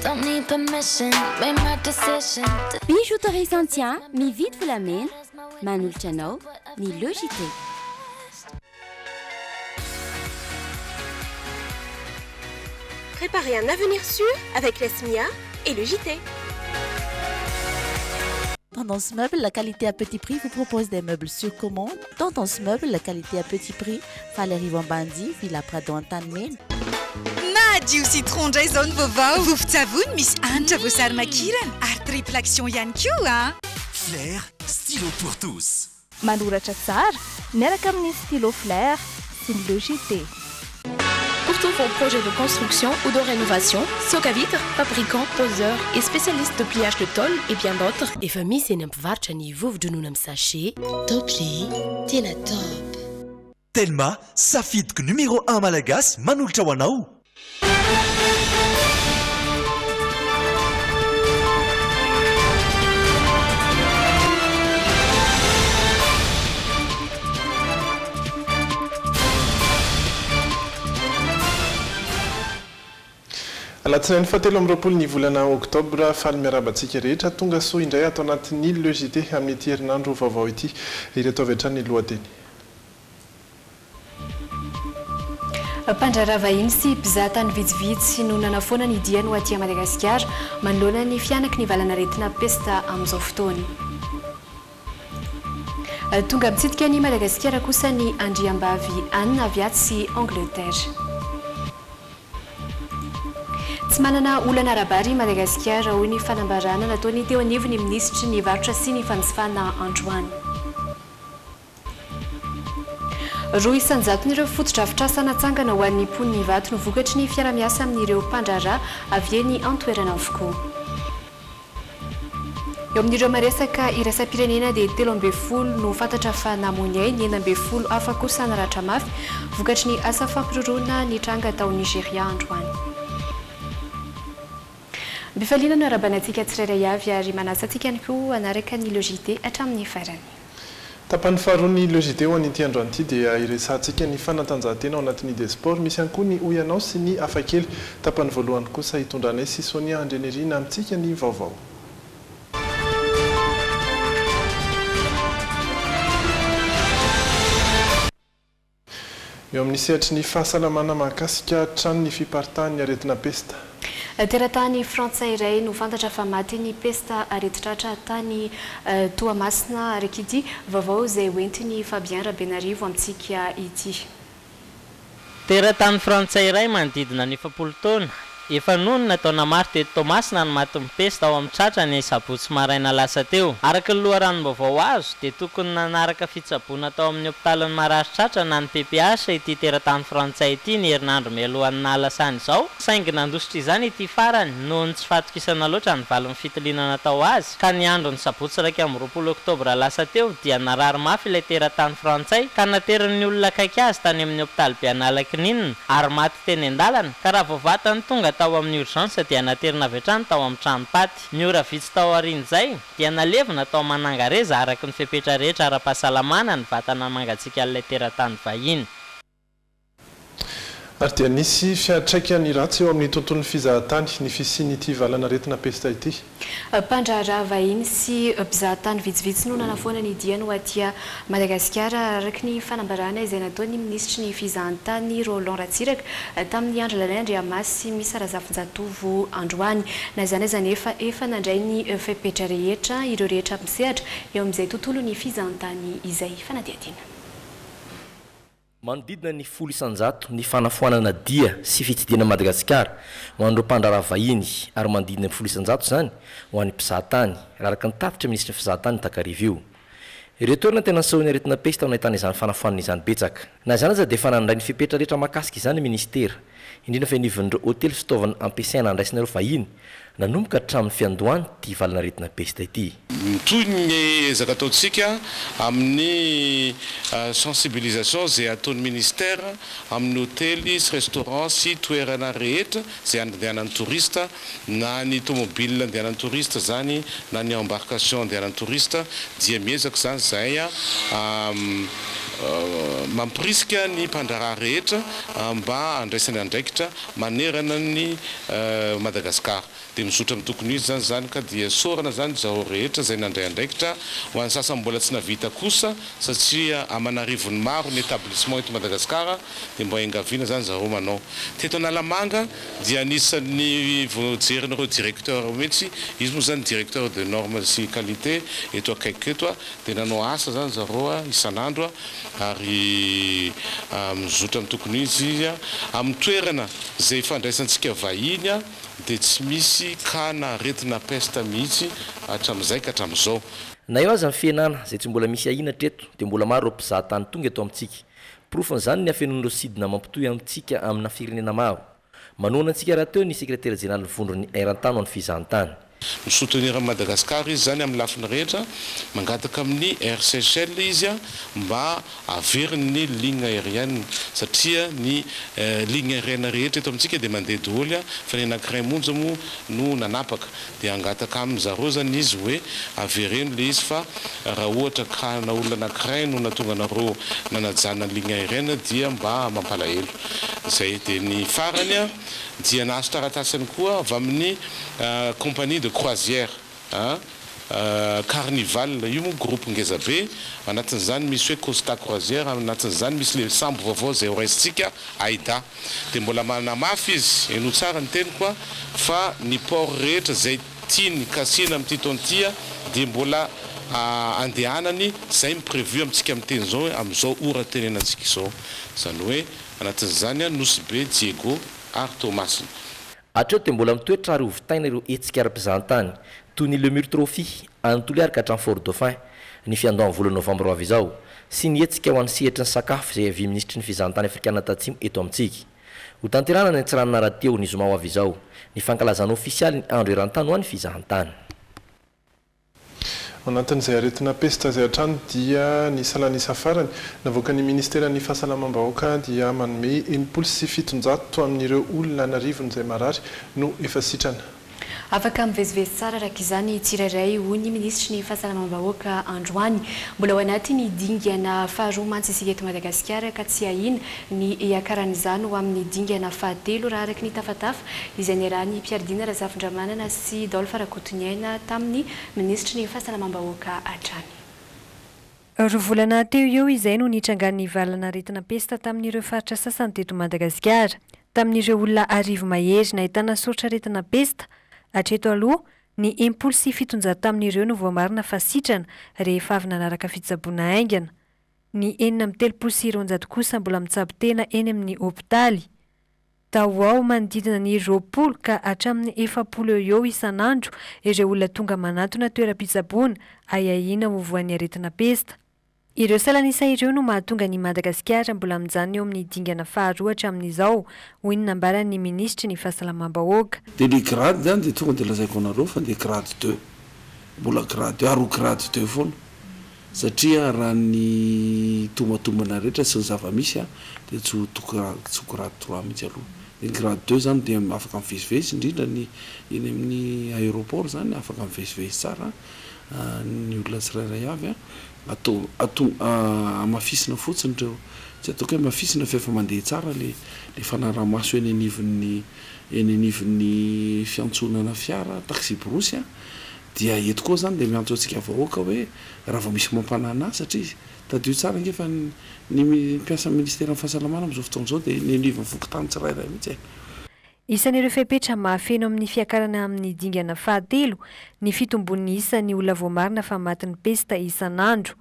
Don't need permission, made my decision. Bijouterie Santien, mividy volamena, manolotra anao ny Jite. Préparez un avenir sûr avec la SMIA et le Jite. Tendance Meuble, la qualité à petit prix vous propose des meubles sur commande. Tendance Meuble, la qualité à petit prix. Valérie Vambandi, Villa Prado Antanmen. Madio citron jason vovao vovontsavony misy anitra voasary makirana ary triple action ihany koa. Flair, stylo pour tous. Manoratra tsara, miaraka amin'ny stylo Flair, c'est le Jite. Pour tous vos projets de construction ou de rénovation, Socavitre, fabricant, poseur et spécialiste de pliage de tôle et bien d'autres. Et famille, c'est un mpivarotra ny vovo-dronoina amin'ny sachet. Topli, tena top. Telma, safidiko numéro 1 malagasy manolotra ho anao. Alatsinainy fahatelo amby roapolo ny volana Octobre faly miarabantsika rehetra tonga soa indray atao anatin'ny Jite amin'ity herinandro vaovao ity. Ireto avy hatrany ny lohateny. Mpandraraha vahiny sy mpizahatany vitsivitsy no nanafoana ny dia no aty Madagasikara manoloana ny fianaka ny valanaretina pesta amin'izao fotoana. Tonga mitsidika ny Madagasikara kosa ny andriambavy Anna Aviaty sy Angleterre. Tsy manana olana arabary Madagasikara hoy ny fanambarana nataony teo anivo ny minisitry ny varotra sy ny fanjifana androany. Roa isanjaton'ireo fotodrafitrasa natsangana ho an'ny mponiny vato no vokatry ny fiara-miasa amin'ireo mpandraraha avy eny antoerana avokoa. Eo amin'ireo maresaka iraisam-pirenena dia 13 no fantatra fa namonia ny 19 hafa kosa naratra mafy vokatry ny asa fampiroroana ny tranga tao Nigeria androany. Bifalina no arabanantsika tsirairay avy ary manasantsika ihany koa anaraka ny Jite hatramin'ny farany. Tapany faharoa ny Jite ho an'ity androany ity dia iresantsika ny fanatanjahantena ao anatin'ny de sport misy ihany koa ny oyanao sy ny hafakely. Tapany voalohany kosa hitondranay sy Sonia Andrenirina amintsika ny vaovao. Eo amin'ny sehatry ny fahasalamana mahakasika trano ny fiparitahan'ny aretina pesta. Teratany frantsay iray no fantatra fa maty ny pesta aretitratra tany Toamasina araka ity vaovao izay hoentiny Fabien Rabenarivo amintsika ity. Teratany frantsay iray manodidina ny 70 taona efa nono nataona maro teto Toamasina no maty ny pesta ao amin'ny tratrany sabotsy maraina lasa teo. Araka ny loharanom-baovao azo dia tokony nanaraka fitsaboana tao amin'ny hopitalin'ny Marary Tratra na ny PPH ity teratany frantsay ity ny herinandro mialohan'ny nahalasana izao. Saingy nandositra izany ity farany noho ny tsy fatokisana loatra ny valon'ny fitiliana natao azy ka ny andro ny sabotsy 20 Octobre lasa teo dia narary mafy ilay teratany frantsay ka nateran'ny olona akaiky azy tany amin'ny hopitaly be Analakninina ary maty teny an-dalana ka raha voavatany tonga tao amin'ny urgence dia naterina avy hatrany tao amin'ny tranopaty. Ny ora vitsy tao aorian'izay dia nalevina tao Manangareza araka ny fepetra rehetra ara-pahasalamana ny vatana mangatsiaka an'ilay teratany vahiny. Ary dia nisy fiantraikany ratsy eo amin'ny tontolon'ny fizahatany ny fisian'ity valanaretina pesta ity. Mpandraraha vahiny sy mpizahatany vitsivitsy no nanafoana ny dia no aty Madagasikara araka ny fanambarana izay nataony ministry ny fizahantany Roland Ratsiraka tamin'ny andro lalainy Andriamasy misy Razafinjatovo androany. Na izany aza nefa efa nandray ny fepetra rehetra ireo rehetra misehatra eo amin'izay tontolo ny fizahantany izay fanadihadiana. Manodidina ny 100 ny fanafoanana dia sy fitsidihana Madagasikara ho an'ireo mpandraraha vahiny ary manodidina ny 100 zany ho an'ny mpizahatany araka ny tafitra ministry ny fizahatany Takarivio. Ireo toerana tena sahoana aretina pesta ao nahitana izany fanafoanana izany betsaka. Na izany aza dia efa nandray ny fepetra rehetra mahakasika izany ministera indrindra fa inivin'ireo hotely sy fitaovana ampiasaina andraisinareo vahiny nanomboka hatramin'ny fiandohany ity valanaretina pesta ity. Toy ny ezaka ataontsika amin'ny sensibilisation izay ataon'ny ministère amin'ny hotely sy restaurant sy toerana rehetra izay andehanan'ny tourista na ny tomobile andehanan'ny tourista zany na ny embarcation andehanan'ny tourista dia miezaka zany zay mampirisika ny mpandraraha rehetra mba andraisany andraikitra manerana ny Madagasikara dia mizotra amin'ny tokony izy zany ka dia sorana zany zao rehetra zay nandray andraikitra ho an'ny sasany mbola tsy navita kosa satria amanarivony maro ny établissement eto Madagasikara dia mba engaviana zany zareo manao teto Analamanga dia anisan'ny vojeryn'ireo directeur mihitsy izy moa zany directeur de normes sy qualité eto akaiky eto dia nanao asa zany zareo isan'andro ary mizotra amin'ny tokony izy amin'ny toerana zay fandraisantsika vahiny dia tsy misy kana aretina peste mihitsy hatramin'izay ka hatramin'izao na eo azy amin'ny fianana zay tsy mbola misy ahina treto dia mbola maro ireo mpizahatany tonga eto amintsika profan'izany ny afenon'ireo sidina mampitohy amintsika amina firenena maro manoana antsika raha teo ny secrétaire général vondrony eran-tany ho an'ny fizahantany misoutenir Madagascar izy zany amin'ny lafiny rehetra mangataka amin'ny RCHL izy mba averiny ny ligne aérienne satria ny ligne aérienne rehetra eto amintsika dia mandeha daholo fa ny anankiray monja moa no nanapaka dia angataka amin'ny zareo zany izy hoe avereny le izy fa raha ohatra ka na olona anankiray no natonga nareo nanajana ligne aérienne dia mba mampalahelo zay dia ny farany dia nahazo taratasany koa avy amin'ny compagnie de croisière Carnival io moa groupe ngeza be anatin'izany misy hoe Costa Croisière anatin'izany misy le sambo vaovao zay horaisitsika Aida dia mbola manamafy izy eno tsara ny teny koa fa ny port rehetra zay tiany kasina amin'ity taontia dia mbola andehanany zay miprévu amintsika amin'ny teny zao amin'izao ora tenenantsika izao zany hoe anatin'izany Nosy be Diego ary Thomas atreo dia mbola mitoetra ary hovitaina ireo hetsika ara-mpizahatany toy ny Le Mur Trophy Antoliary ka hatramin'ny Fort Dauphin ny fiandohan'ny volana novambra avy izao sy ny hetsika ho an'ny sehatry ny sakafo zay avy ministry ny fizahantany afrikana tatsimo eto amintsika ho tanterana ny antsiranana rahateo ny zoma ho avy izao ny fankalazana ofisialy ny andro eran-tany ho an'ny fizahantany anatin'izay aretina pesta zay hatrany dia ny salanisa farany navoaka ny ministera ny fahasalamam-bahoaka dia manome 770 amin'ireo olona narivony izay marary no efa sitrana afaka mivezivezy tsara araka izany tsirairay ho ny ministry ny fahasalamam-bahoaka androany mbola ao anaty ny dingana faharoa mantsy isika eto Madagasikara ka tsy ahina ny iakaran'izany ho amin'ny dingana fahatelo raha araky ny tafatafa izay niarahany Piardina Razafindramanana sy Dolphe Rakotoniaina tamin'ny ministry ny fahasalamam-bahoaka hatrany roa volana teo eo izay no nitrangan'ny valana aretina pesta tamin'ireo faritra sasany teto Madagasikara tamin'ireo olona arivo mahery nahitana soratra aretina pesta atreto aloha ny impolo sy fitonjato tamin'ireo no voamarina fa sitrana rehefa avy nanaraka fitsaboana aingana ny 730 kosa mbola mitsabo tena eny amin'ny hopitaly tao ao manodidina ny 20 ka hatramin'ny 70 eo isan'andro ireo olona tonga manatona toeram-pitsaboana ayahiana ho voan'ny aretina pesta ireo salanisa ireo no mahatonga ny Madagasikara mbola mijanona eo amin'ny dingana faharoa hatramin'izao hoy ny nambaran'ny ministry ny fahasalamam-bahoaka dia le grade zany dia tonga dia lazaiko anareo fa dia grade 2 mbola grade 2 ary grade 2 foana satria raha ny tomatombana rehetra sy ny zava-misy dia tsy grade 3 mihitsy aloha dia grade 2 zany dia afaka mivezivezy indrindra ny eny amin'ny aéroport zany afaka mivezivezy tsara ny olona tsirairay avy amafisina fotsiny reo tsy ataoko hoe mafisina fa efa mandeha tsara le fanaramaso eny anivon'ny fiantsonana fiara taxi brosy dia eto koa zany dia miantso antsika vahoaka hoe raha vao misy mampanana satria tadio tsara ngefa ny mpiasa ministera ny fahasalamana amin'izao fotoan'izao dia ny anivon'ny vokotany tsirairay mihitsy isan'ireo fepetra mahafeno amin'ny fiakarana amin'ny dingana fahatelo ny fitombon'ny isan'ny olona voamarina fa matin'ny pesta isan'andro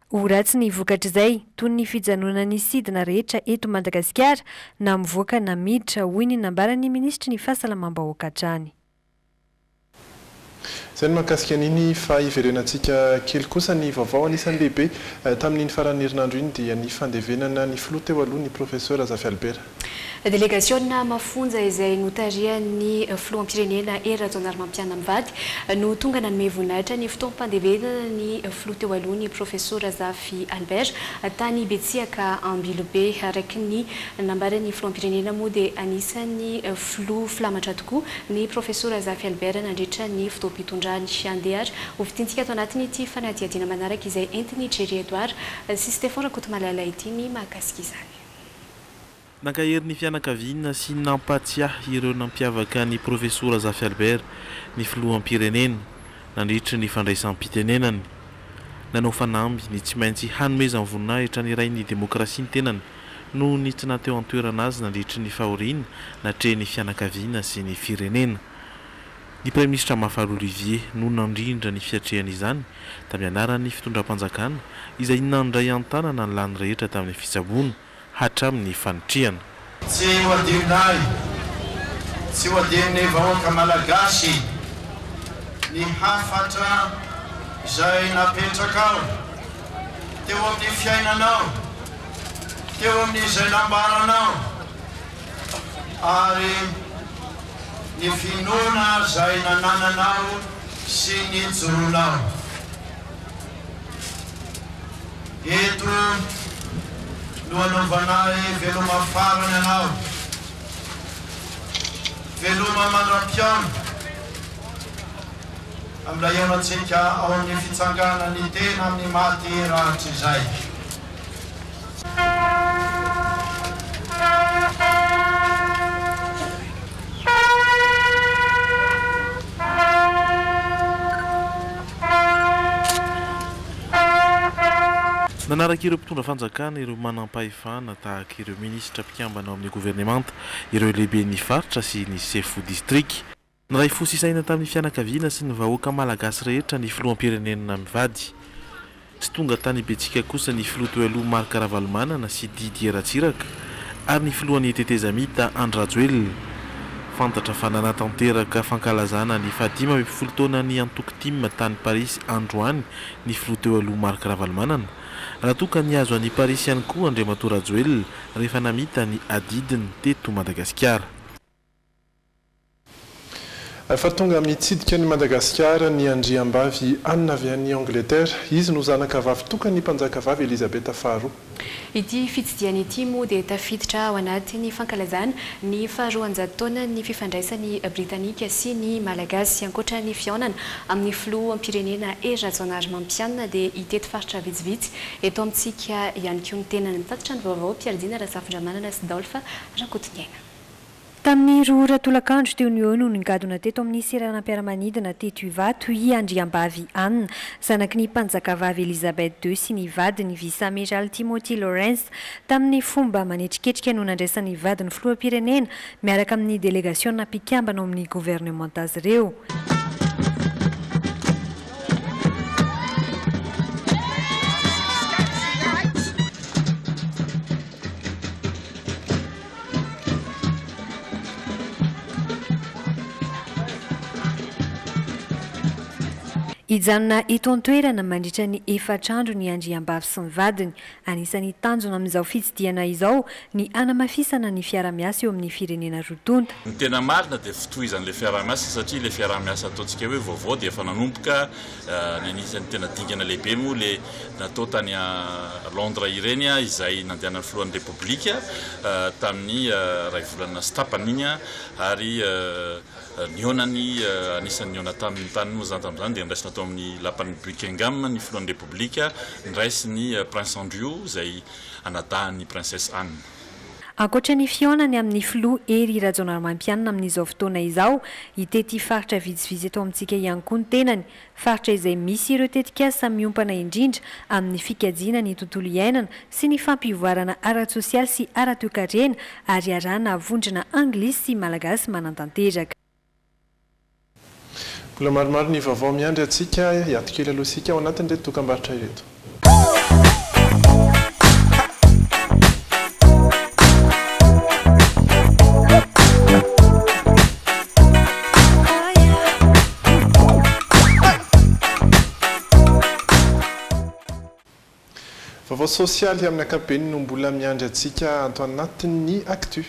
ho ratsy ny vokatr'izay toy ny fijanonan'ny sidina rehetra eto Madagasikara na mivoaka na miditra hoy ny nambaran'ny ministry ny fahasalamam-bahoaka hatrany zay ny mahakasika an'iny fa iverenantsika kely kosa ny vaovao anisan'ny lehibe tamin'iny faran'ny herinandro iny dia ny fandevenana ny filoha teo aloha ny professeur Azafy Albert Délégationna mafonja izay notarian'ny filohampirenena Rajaonary Mampiana Mivady no tonga nanome voninahitra ny fotoam-pandevenana ny filoha teo aloha ny professeur Zafy Albert tany Betsiaka Ambilobe araka ny nambaran'ny filohampirenena moa dia anisan'ny filoha filamatra tokoa ny professeur Zafy Albert nandritra ny fotoam-pitondrany andehatra ho vitintsika ato anatin'ity fanadihadiana manaraka izay entiny Jerry Edouard sy Stéphane Rakotomalala ity ny mahakasika izany. Nankahery ny fianakaviana sy nampatsiahy ireo nampiavaka ny professeur Zafy Albert ny filoham-pirenena nandritra ny fandraisam-pitenenany. Nanao fanamby ny tsy maintsy hanomezany voninahitra ny iray ny demokrasia ny tenany no nitsina teo an-toerana azy nandritra ny fahoriana natrehy ny fianakaviana sy ny firenena. Ny Premier ministre Mafaro Olivier no nandrindra ny fiatrehana izany tamin'ny anaran'ny fitondram-panjakana izay nandray an-tanana ny lany rehetra tamin'ny fitsaboana hatramin'ny fanitriana. Tsy ho adinonay, tsy ho adinon'ny vahoaka malagasy ny hafatra izay napetraka ao teo amin'ny fiainanao, teo amin'izay nambaranao ary ny finoana izay nanananao sy ny joronao. Eto no anaovanay veloma farany anao, veloma mandram-piano amin'ilay eonantsika ao amin'ny fitsanganany tena amin'ny maty rahatra izay. Nanaraka ireo mpitondra fanjakana ireo manam-pahefana tahaka ireo ministra mpikambana ao amin'ny gouvernemanta, ireo lehibe ny faritra sy ny chef district. Naray fosisaina tamin'ny fianakaviana sy ny vahoaka malagasy rehetra ny filoham-pirenena mivady. Tsy tonga tany Betsika kosa ny filoha teo aloha Marc Ravalomanana sy Didier Ratsiraka ary ny filohan'ny ETT Zamita Andrajoel. Fantatra fa nanatanteraka fankalazana ny fahadimy amby folo taona ny antoko-tim tany Paris androany ny filoha teo aloha Marc Ravalomanana. Raha toa ka niazo any Paris ihany koa Andriamatoa Rajoel rehefa namita ny adidiny teto Madagasikara. Efa tonga mitsidika ny Madagasikara ny Andriambavy Anna avy any Angleterre, izy no zanaka vavy tokany mpanjaka vavy Elisabeth faharoa. Ity fitsidiana ity moa dia tafiditra ao anatin'ny fankalazana ny faharoanjato taona ny fifandraisany Britanika sy ny Malagasy ankoatra ny fihaonana amin'ny filoham-pirenena Rajaonary Mampiana dia hiteto faritra vitsivitsy eto amintsika ihany koa ny tena ny tatitra ny vaovao Piardina Rasafindramanana sy Dolpha Rakotoniaina. Tamin'ny roa tolakandro teo ny eo no ningadona teto amin'ny seranam-piaramanidina teto Ivato i Andriambavy Anna, zanaky ny mpanjakavavy Elisabeth II sy ny vady ny vice-amiral Timothy Lawrence tamin'ny fomba manetriketrika no nandraisan'ny vady ny filoham-pirenena miaraka amin'ny délégationna mpikambana ao amin'ny gouvernement azy ireo. Hijanona eto an-toerana mandritra ny efatrandro ny Andriambavy sy ny vadiny, anisan'ny tanjona amin'izao fitsidiana izao ny anamafisana ny fiara-miasa eo amin'ny firenena rotonta. Ny tena marina dia fitohizan'ilay fiara-miasa satria ilay fiara-miasa ataontsika hoe vaovao dia efa nanomboka ny anisan'ny tena dingana lehibe moa le natao tany Londres ireny izay nandehanan'ny filohan'ny Repoblika tamin'ny ray volana sy tapany iny ary niona-ny anisan'ny niona tamin'ny tany moa zany tamin'izany dia niraisina tao amin'ny lapan'ny Buckingham ny filohan'ny Repoblika niraisiny Prince Andrew izay anadahan'ny Princesse Anne. Ankoatra ny fihaonany amin'ny filoha ery Rajaonary Mampiana amin'izao fotoana izao, hitety faritra vitsivitsy eto amintsika ihany koa ny tenany, faritra izay misy ireo tetikasa miompana indrindra amin'ny fikajiana ny tontolo iainana sy ny fampivoarana ara-tsosialy sy ara-toekarena ary arahana vondrona anglisy sy malagasy manan-tanteraka. Mbola maromaro ny vaovao miandry atsika hiato-kely aloha sika ao anatin'ireto dokam-barotra ireto. Vaovao sosialy amin'ny ankapobeny no mbola miandry atsika ato anatin'ny actu.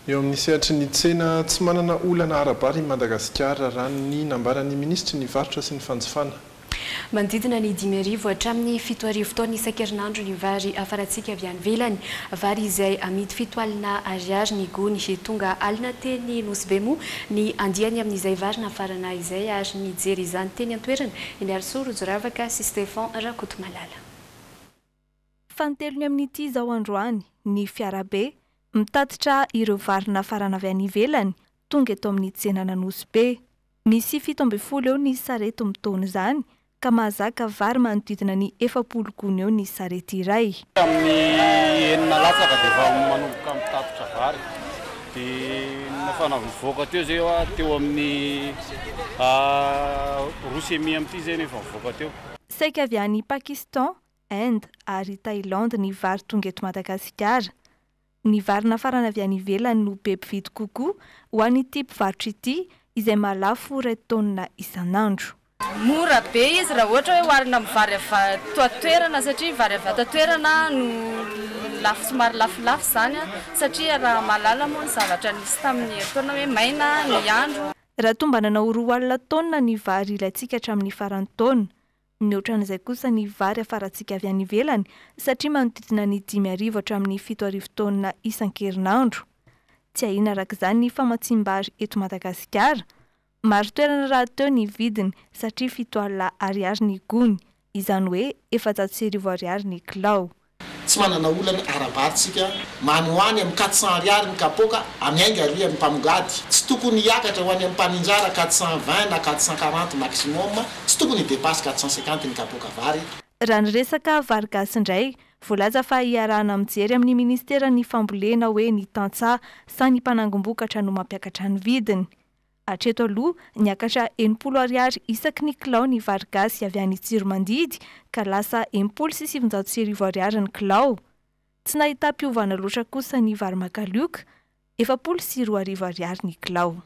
eo amin'ny sehatra ny tsena tsy manana olana arabary i Madagasikara raha ny nambaran'ny ministra ny varotra sy ny fanjifana. Manodidina ny 5,000 hatramin'ny 7,000 taona isan-kerinandro ny vary afarantsika avy any ivelany. Vary izay amidy 7 alina ariary ny gony tonga alina teny nosy be moa ny andiany amin'izay vary nafarana izay ary nijery izany teny an-toerana iny Arsoro Joravaka sy Stefan Rakotomalala. Fantelony amin'ity izao androany ny fiarabe mitatitra ireo vary nafarana avy any ivelany tonga eto amin'ny tsenana nosy be. Misy 17 eo ny sarety mitaona izany ka mahazaka vary manodidina ny 40 gony eo ny sarety iray. Amin'ny enina latsaka dia efa manomboka mitatitra vary dia nafana mivoaka teo zay teo amin'ny 2,5 amin'ity zay efa mivoaka teo. Saika avy any Pakistan, Inde ary Thaïlande ny vary tonga eto Madagasikara. Ny vary nafarana avy any ivelany no be mpividy kokoa ho an'ny type varotra ity izay malafo 2 taonina isan'andro. Mora be izy raha ohatra hoe oharina amin'ny vary toerana satria vary avy toerana no lafo somary lafolafo zany satria raha malala moa ny zavatra nisy tamin'ny taona hoe maina ny andro. Raha tombana na 2 alina taonina ny vary ilayntsika hatramin'ny farany taona. Mihoatran'izay kosa ny vary afarantsika avy any ivelany satria manodidina ny 5,000 hatramin'ny 7,000 taonina isan-kerinandro. Tsy ahina arak'izany ny famatsim-bary eto Madagasikara. Maro toerana raha teo ny vidiny satria 7 alina ariary ny gony, izany hoe 400 ariary ny kilao. Tsy manana olana arabaritsika manoany amin'ny 400 ariary ny kapoka amiainga ary amin'ny mpamongady. Tsy tokony hiakatra ho any amin'ny mpaninjara 420 na 440 maximum, tsy tokony hidepasse 450 ny kapoka vary. Raha ny resaka vary gasy indray, voalaza fa hiarahana mijery amin'ny ministera ny fambolena hoe ny tantsaha sa ny mpanangom-bokatra no mampiakatra ny vidiny. Hatreto aloha niakatra 80 ariary isaky ny kilao ny vary gasy avy any Tsiromandidy ka lasa 80 sy 700 ariary ny kilao. Tsy nahita mpiovana loatra kosa ny vary makalioka, 70 sy 200 ariary ny kilao.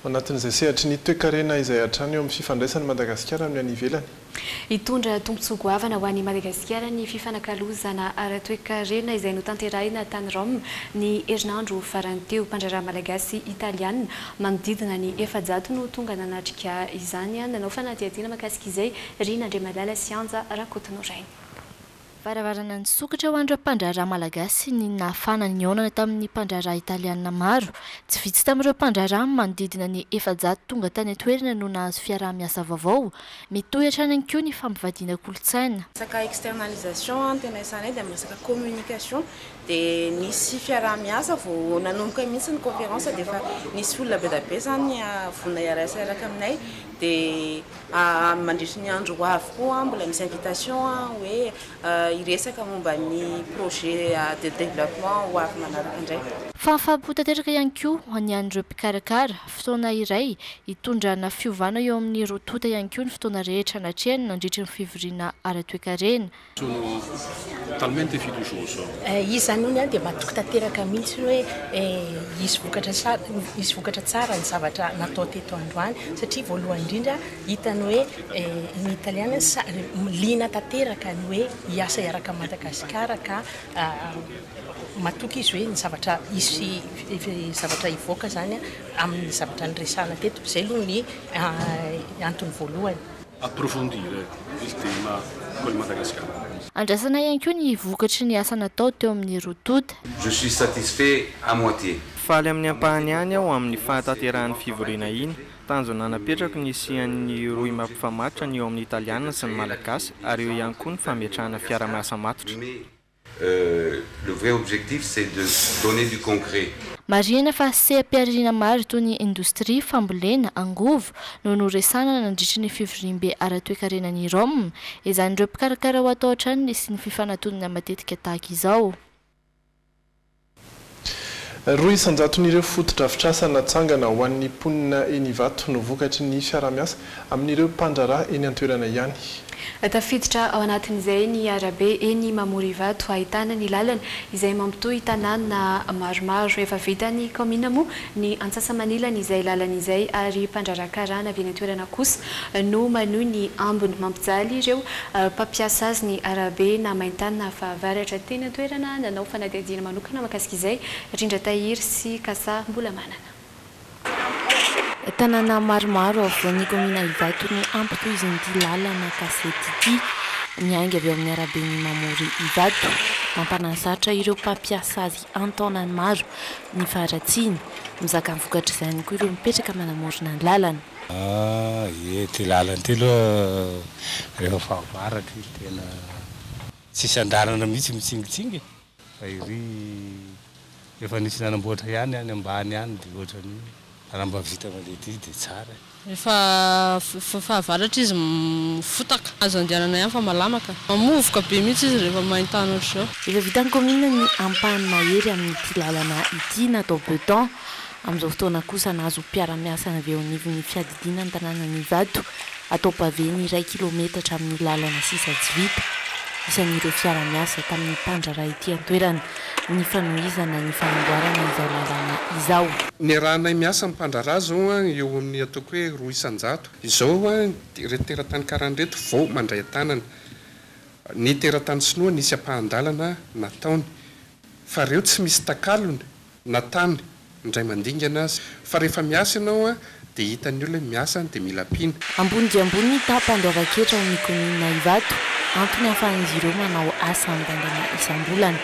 Anatin'izay sehatra ny toe-karena izay hatrany eo amin'ny fifandraisan'ny Madagasikara amin'ny any ivelany. Hitondra tombontsoa goavana ho an'ny Madagasikara ny fifanakalozana ara-toe-karena izay notanterahina tany Rome ny herinandro farany teo. Mpandraharaha malagasy italiana manodidina ny 700 no tonga nanatrika izany. Nanao fanadihadiana mahakasika izay Rina Andriamalala Sianja Rakotonorainy. Varavarana ny sokatra ho andro mpandraharaha malagasy ny nahafana ny aonana tamin'ny mpandraharaha italiana maro. Tsy vitsy tamin'ireo mpandraharaha manodidina ny 700 tonga tany atoerana no nahazo fiaraha-miasa vaovao. Mitohy hatrany koa ny fampivadiana kolontsaina. Resaka externalisation tena isanay dia resaka communication dia nisy fiaraha-miasa vao nanomboka mihitsy ny conférence dia efa nisy olona be da be zany vonona iaraka aminay dia mandritry ny andro avy koa mbola misy invitation hoe iresaka momba ny projet de développement ho avy manaraka indray. Fahafahampo-tanteraka ihany koa ho an'ny andreo mpikarakara fotoana iray hitondrana fiovana eo amin'ny rotota ihany koa ny fotoana rehetra anatrehany nandritra ny fivoriana ara-toe-karena. Sono talmente fiducioso. Izany hono dia matoky tanteraka mihitsy hoe isy vokatra tsara ny zavatra natao teto androany satria voalohany indrindra hitany hoe ny italiana liana tanteraka ny hoe hiasa iaraka Madagasikara ka matoky izy hoe ny zavatra isy zavatra ivoaka zany amin'ny zavatra niresana teto. Zay aloha ny antony voalohany. Approfondire il tema con Madagascar. Andrasana ihany koa ny vokatry ny asa natao teo amin'ny rotota. Je suis satisfait à moitié. Faly amin'ny ampahany ihany aho amin'ny fahataterahan'ny fivoriana iny. Tanjona napetraka ny isian'ny roy mampifamatra ny eo amin'ny italiana sy ny malagasy ary eo ihany koa ny fametrahana fiara-miasa matotra. Le vrai objectif c'est de donner du concret. Marihana fa seha-piarina maro toy ny indostria, fambolena, angovo no noresana nandritry ny fivoriam-be ara-toe-karenan'i Rome. Izany ireo mpikarakara ho atao hatrany sy ny fifanatodina matetika tahaka izao. 200,000 foto-drafitrasa natsangana ho an'ny mponina eny Ivato no vokatry ny fiara-miasa amin'ireo mpandraharaha eny an-toerana ihany. Tafiditra ao anatin'izay ny arabe eny Mamorivato ahitana ny lalana izay mampitohy tanàna maromaro efa vita ny commune moa ny antsasamanilana izay lalana izay ary mpandrarakarana avy any toerana kosa no manohy ny ambiny mampijaly ireo mpampiasa azy ny arabe na maintany na fahavaratra tena toerana nanao fanadihadiana manokana makasika izay Rindra Tahiry sy Kasa mbola manana. Tanàna maromaro avy commune Ivato ny ampitohizan'ity lalana kasety ity miainga avy amin'ny araben'ny Mamory Ivato mampanazatra ireo mpampiasa azy antaonany maro ny faharatsiny mizaka mivokatra izany koa ireo mipetraka manamorona ny lalana. Ty lalana ty aloha rehefa fahavaratra tena tsisy andarana mihitsy mitsingetsingy fa iry efa nisy nanamboatra ihany any ambany any dia ohatrany raha mba vita malety izy dia tsara. Rehefa fahavaratra izy mifotaka azo andehanana ihany fa malamaka mamovoka be mihitsy izy rehefa mahitana ohatr'izao. Efa vita ny commune ny ampahany mahery amin'ity lalana ity natao beton amin'izao fotoana kosa nahazo mpiara-miasa avy eo anivon'ny fiadidiana ny tanànan'ny Ivato atao pavé ny 1 kilometatra amin'ny lalana sisa tsy vita. Isan'ireo fiara-miasa tamin'ny mpandrara ity an-toerana ny fanohizana ny fanamboarana izao lalana izao. Ny rahanay miasa mpandrara zao eo amin'ny ataoko hoe 200. Izao teratany karan'reto vao mandray tanana. Ny teratany sinoa nisy ampahandalana nataony fa reo tsy misy takalony natany indray mandingana azy fa rehefa miasa ianao dia hitan'ny olona miasa dia mila pina. Ambony dia ambony ny tampandoavaketra amin'ny commune Ivato antony ahafahan'izy ireo manao asa ambandana isam-bolana.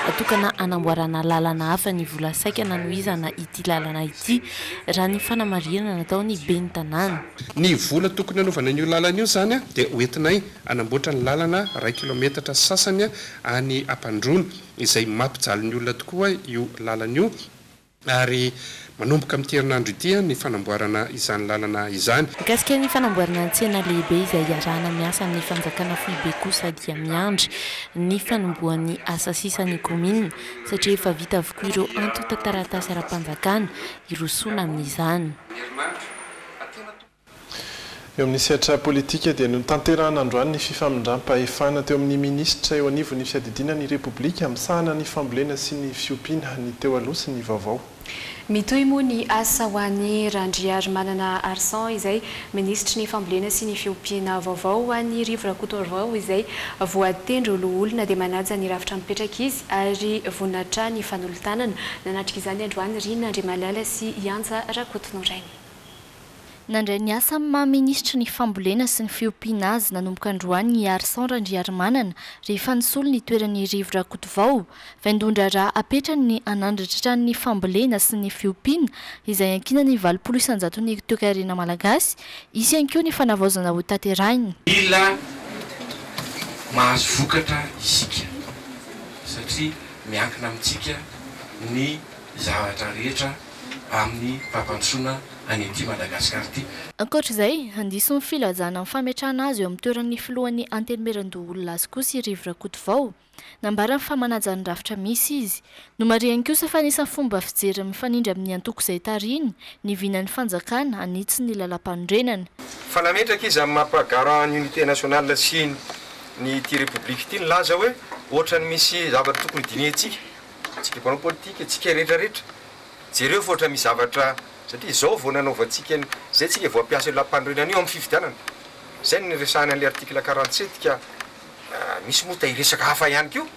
Atokana anamboarana lalana hafa ny vola saika nanohizana ity lalana ity raha ny fanamarihana natao ny ben'ny tanàna. Ny vola tokony anaovana io lalana io zany dia hoentinay anamboatra ny lalana 1 kilometatra sasany any Ampandrona izay mampijaly ny olona tokoa io lalana io ary manomboka amin'ny herinandro ity ny fanamboarana izany lalana izany. Mikasika ny fanamboarana tsena lehibe izay arahana miasa amin'ny fanjakana foibe kosa dia miandry ny fanombohan'ny asa sisan'ny commune satria efa vita avokoa ireo antota taratasy ara-panjakana irosona amin'izany. Eo amin'ny sehatra politika dia notanterahana androany ny fifamindram-pahefana teo amin'ny minisitra eo anivon'ny fiadidinan'ny Repoblika misahana ny fambolena sy ny fiompiana ny teo aloha sy ny vaovao. Mitohy moa ny asa ho an'ny Randriary Manana Arsan izay ministry ny fambolena sy ny fiompiana vaovao ho an'ny Rivo Rakotorvao izay voatendry olona dia manaja ny rafitra mipetraka izy ary vonatra ny fanolotanana nanatrika izany androany Rina Andrimalala sy Ianja Rakotonorainy. Nandray ny asa maha-ministra ny fambolena sy ny fiompiana azy nanomboka androany ny Arsan Randriary Manana rehefa nisolo ny toeran'ny Rivo Rakotovao vaindondra raha apetrany ny anandratra ny fambolena sy ny fiompiana izay ankina ny 800 ny toe-karena malagasy isy ihany koa ny fanavaozana ho tanterahiny. Mila mahazo vokatra isika satria miankina amintsika ny zavatra rehetra amin'ny fampandrosoana any ety Madagasikara ity. Ankoatr'izay, andiso ny filazana amin'ny fametrahana azy eo amin'ny toeran'ny filohan'ny antenimieran-doha azy kosa i Rivo Rakotovao. Nambarany fa manaja ny rafitra misy izy. No marihany kosa fa anisan'ny fomba fijery mifanindry amin'ny antoko izay tariny, ny vinan'ny fanjakana anitsy ny lalam-panondrenana. Fa nametraka izy amin'ny mampagaran ny unité nationale sy ny ity Repoblika ity ny laza hoe ohatrany misy zavatra tokony diniantsika. Tsika mpanao politika, tsika rehetrarehetra. Jereo fa ohatra misy zavatra satria izao vao nanaovantsika zay tsika vao ampiasa lampandrenana io amin'ny fifidianana. Zay ny resahana an'ilay article 47 ka misy mota iresaka hafa ihany koa.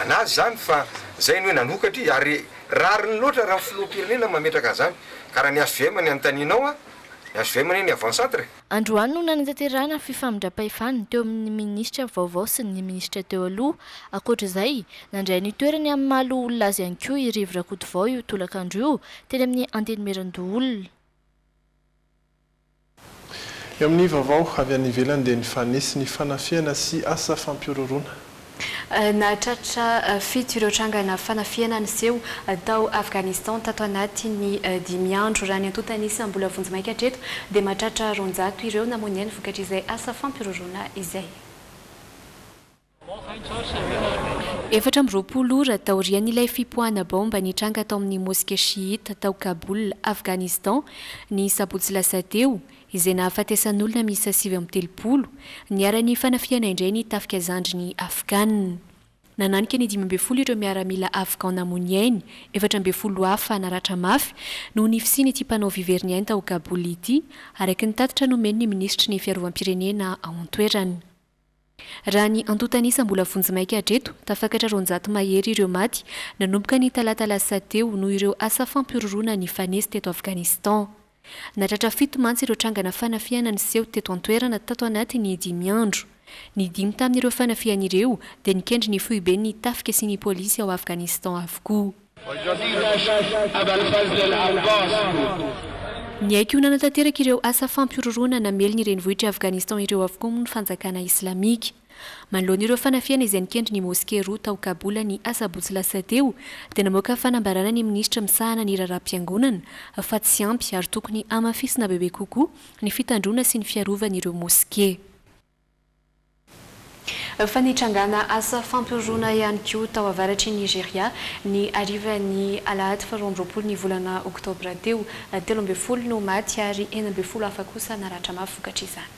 Anazy zany fa zay ny hoe nanokatry ary rariny loatra raha filoham-pirenena mametraka an'izany. Karaha ny ASVM ny anontanianao ny ASVM ny avant-centre. Androany no nanatanterahana fifamindram-pahefana teo amin'ny ministra vaovao sy ny ministra teo aloha. Ankoatr'izay, nandray ny toerany amin'ny mahaloa olona azy ihany koa i Rivo Rakotovao io tolakandro io teny amin'ny antenimieran-doha olona. Eo amin'ny vaovao avy any ivelany dia nifanesy ny fanafiana sy asa fampiororona. Nahatratra fito ireo trangana fanafiana niseho tao Afghanistan tato anatin'ny 5 andro raha ny antotany isam-bola vonjy-maika hatreto dia mahatratra 200 ireo namoniny vokatra izay asa fampirorona izay. 720 ora taorian'ilay fipoahana bomba nitranga tao amin'ny moské chiite tao Kaboul, Afghanistan ny sabotsy lasa teo. izay nahafatesan'olona misy 730 niara-ny fanafiana indray ny tafika zandry ny afghanina nananika ny 12 ireo miaramila afghan namoniainy 14 hafa naratra mafy no nifisiany ity mpanao viverniainy tao Kaboul ity araka ny tatitra nomeny ny ministry ny fiarovam-pirenena ao an-toerana. Raha ny antotanisa mbola vonjimaika hatreto tafakatra 200 mahery ireo maty nanomboka ny talata lasa teo noho ireo asa fampiroroana ny fanesy teto Afghanistan. Natratra 7 mantsy ireo trangana fanafiana niseho teto an-toerana tato anatiny 5 andro. Ny 5 tamin'ireo fanafian'ireo dia nikendry ny foibe ny tafika sy ny polisy ao Afghanistan avokoa. Ny aiky nanantanteraka ireo asa fampiroroana namely ny renivohitra Afghanistan ireo avokoa ny fanjakana islamika. Manoloana ireo fanafiana izay nikendry ny moské roa tao Kaboul ny asabotsy lasa teo dia namoaka fanambarana ny ministra misahana ny raharaham-piangonana fa tsy ampy ary tokony amafisina bebe kokoa ny fitandrona sy ny fiarovana moské. Fa nitrangana asa fampiroroana ihany koa tao avaratry Nigeria ny arivan'ny alahady 12 ny volana Octobre teo 13 no maty ary 14 hafa kosa naratra mafy vokatra izany.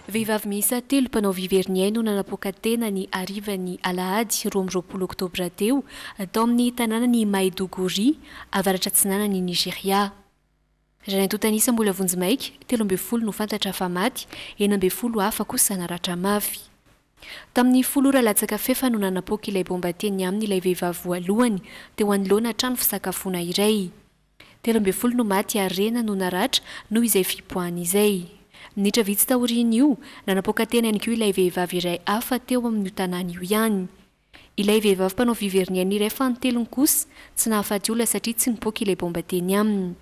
Vehivavy miisa 3 mpanao viverniainy no nanapoaka tena ny arivan'ny alahady 12 Octobre teo tao amin'ny tanàna ny Maiduguri avaratra atsinanan'ny Nigeria. Raha antotanisa mbola vonjimaika 13 no fantatra fa maty 14 hafa kosa naratra mafy. Tamin'ny 10 latsaka fefa no nanapoaka ilay bomba teny amin'ny ilay vehivavy voalohany teo anoloana trano fisakafoana iray. 13 no maty ary rena no naratra noho izay fipoahana izay. Nitra vitsy taoriana io nanapoaka tena ihany koa ilay vehivavy iray hafa teo amin'ny tanàna io ihany. Ilay vehivavy mpanao viverniainy iray fanotelony kosa tsy nahafaty olona satria tsy nipoaka ilay bomba teny aminy.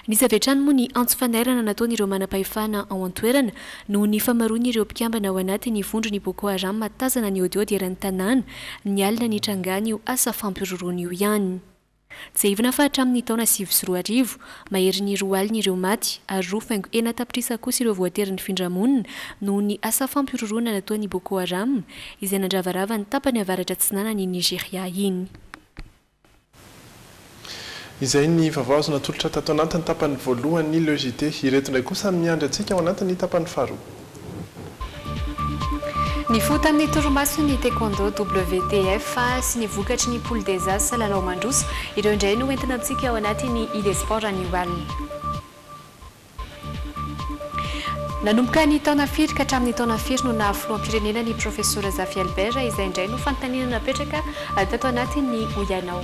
Nisy avy hatrany moa ny antso fanairana nataon'ireo manam-pahefana ao an-toerana no ny famaroany ireo mpikambana ao anatin'ny vondrony Boko Haram matazana ny audio dieran'ny tanàna ny alina nitrangana io asa fampiroroana io ihany. Tsy ivina fa hatramin'ny taona 2024 mahery ny 2 alina ireo maty ary 2 tapitrisa kosa ireo voatery ny findramonina noho ny asa fampiroroana nataon'ny Boko Haram izay nandravarava ny tapany avaratra atsinanan'ny Nigeria iny. Izay ny vaovao azo natolotra tato anatiny tapany voalohany le Jite ireto indray kosa miandry antsika ao anatiny tapany faharoa. Ny fota amin'ny torimaso ny taekwondo WTF sy ny vokatry ny poule des as lalao mandroso ireo indray no entina antsika ao anatiny e-sport annual. Nanomboka ny taona 4 ka hatramin'ny taona 4 no nahafiloam-pirenena ny professeur Zafi Albert izay indray no fanontaniana napetraka tato anatiny Oyanao.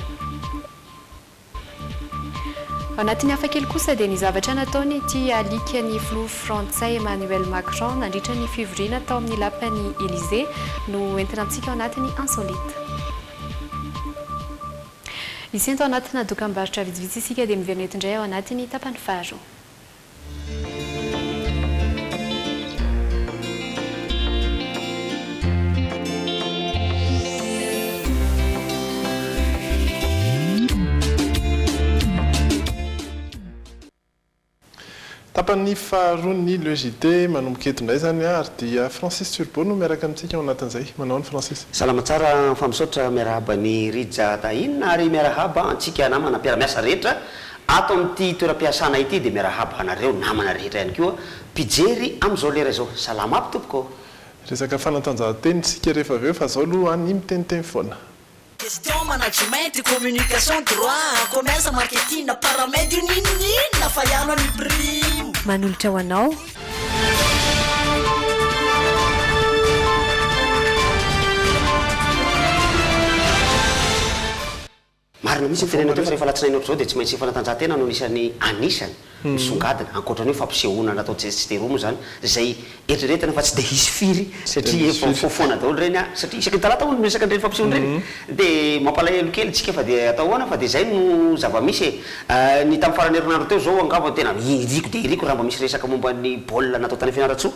Ao anatin'ny hafakely kosa dia ny zavatra nataony ity alika ny filoha frantsay Emmanuel Macron nandritra ny fivoriana tao amin'ny lapan'ny Élysée no entina antsika ao anatiny insolite. Isentao ao anatina dokam-barotra vitsivitsy isika dia miverina eto indray ao anatiny tapany faharoa. Tapany faharoa le Jite manomboka eto indray zany ary dia Francis Turbo no miaraka amintsika ao anatin'izay. Manao ny Francis. Salama tsara famisaotra miarahaba ny Rija Tahinina ary miarahaba antsika namana mpiara-miasa rehetra ato amin'ity toeram-piasana ity dia miarahaba anareo namana rehetra ihany koa mpijery amin'izao lera izao. Salama aby tompoko. Resaka fanatanjahanteny tsika rehefa aveo fa zao aloha any miteniteny foana. Gestion, management, communication, droit, commerce, marketing, paramètres, nini, fayano ni prime. Manolotra ho anao. Marina mihitsy ny tenena teo fa rehefa latsinainy ohatr'izao dia tsy maintsy fanatanjahantena no anisany misongadina ankoatran'io fampisehoana natao jesteroma zany izay eritreretina fa tsy dia hisy firy satria efa fofoana daholo reny satria isaky ny talata hono miresaka an'ireny fampisehoana reny dia mampalahelo kely tsika fa dia atao hoana fa dia zay no zava-misy ny tamin'ny farany herinandro teo zao angamba tena iriko dia iriko raha mba misy resaka momba ny baolina natao tany fianaratsoa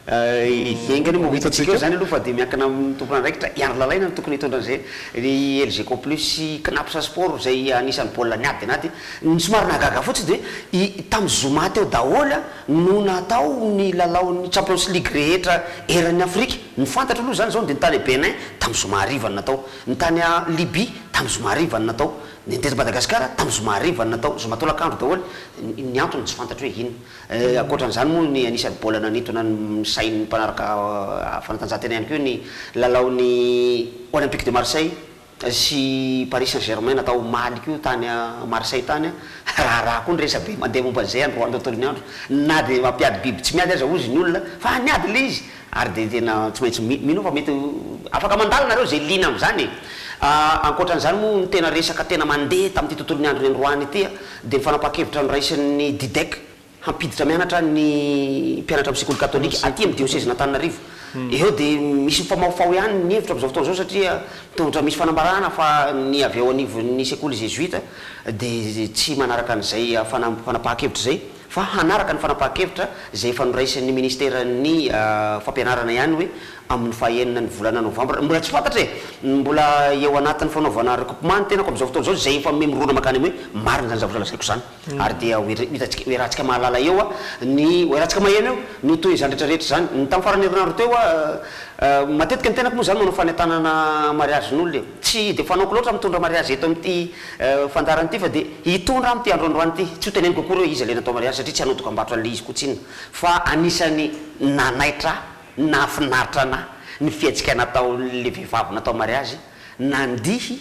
engany mohitatsika zany aloha fa dia miankina amin'ny tompona andraikitra iandro lalaina ny tokony hitondra an'izay ny LGK plus knapsa sport zay anisan'ny baolina ny ady anaty ny somary nahagaga fotsiny dia tamin'ny zoma teo dahola no natao ny lalaon'ny Champions League rehetra eran'ny Afrika ny fantatra aloha zany zao dia ny tany Benin tamin'ny zoma arivany natao ny tany Libye tamin'ny zomariva ny natao nentety Madagasikara tamin'ny zomariva ny natao zomatolakandro daholo ny antony tsy fantatro hoe inona ankoatran'izany moa ny anisan'ny baolina nitona ny sain'ny mpanaraka fanatanjahantena ihany koa ny lalaon'ny Olympique de Marseille sy Paris Saint-Germain natao maly koa tany Marseille tany raha koa ny resabe mandeha momba an'izay andro andro tontolo ny andro na de mampiady biby tsy miady aza ozy ny olona fa niady le izy ary de tena tsy maintsy mino fa mety afaka mandalo nareo zay lina am'izany ankoatran'izany moa ny tena resaka tena mandeha tamin'ity tontolo ny andro ny androany ity de ny fanapaha-kevitra ny raisin'ny Didec hampiditra mianatra ny mpianatra amin'ny sekoly katolika aty amin'ny diocèse n'Antananarivo eo de misy mifamafao ihany ny hevitra am'izao fotoana zao satria tongotra misy fanambarana fa ny avy ao anivon'ny sekoly jésuite de tsy manaraka an'izay fanapaha-kevitra zay fa hanaraka ny fanapaha-kevitra zay efa noraisin'ny ministèren'ny fampianarana ihany hoe amin'ny fahaenina ny volana novambra mbola tsy fantatra mbola eo anatin'ny fanaovana recoupement ny tenako am'izao fotoana zao zay efa memorona makany hoe marina zany zavatra lazaiko zany ary dia oerahantsika mahalala eo ny oerahantsika maheno eo ny toy zany rehetrarehetra zany ny tamin'ny farany herinandro teo matetika ny tenako moa zany manao fanetanana mariage n'olona tsy de fanaoko loatra mitondra mariage eto amin'ity fandarany ity fa de hitondra amin'ity androandroany ity tsy ho teneniko akory hoe izy le natao mariage satria tsy hanotoko ambatro an'le izy kotsiny fa anisany nanaitra nafinaritra ana ny fiatsika natao le vehivavy natao mariage nandihy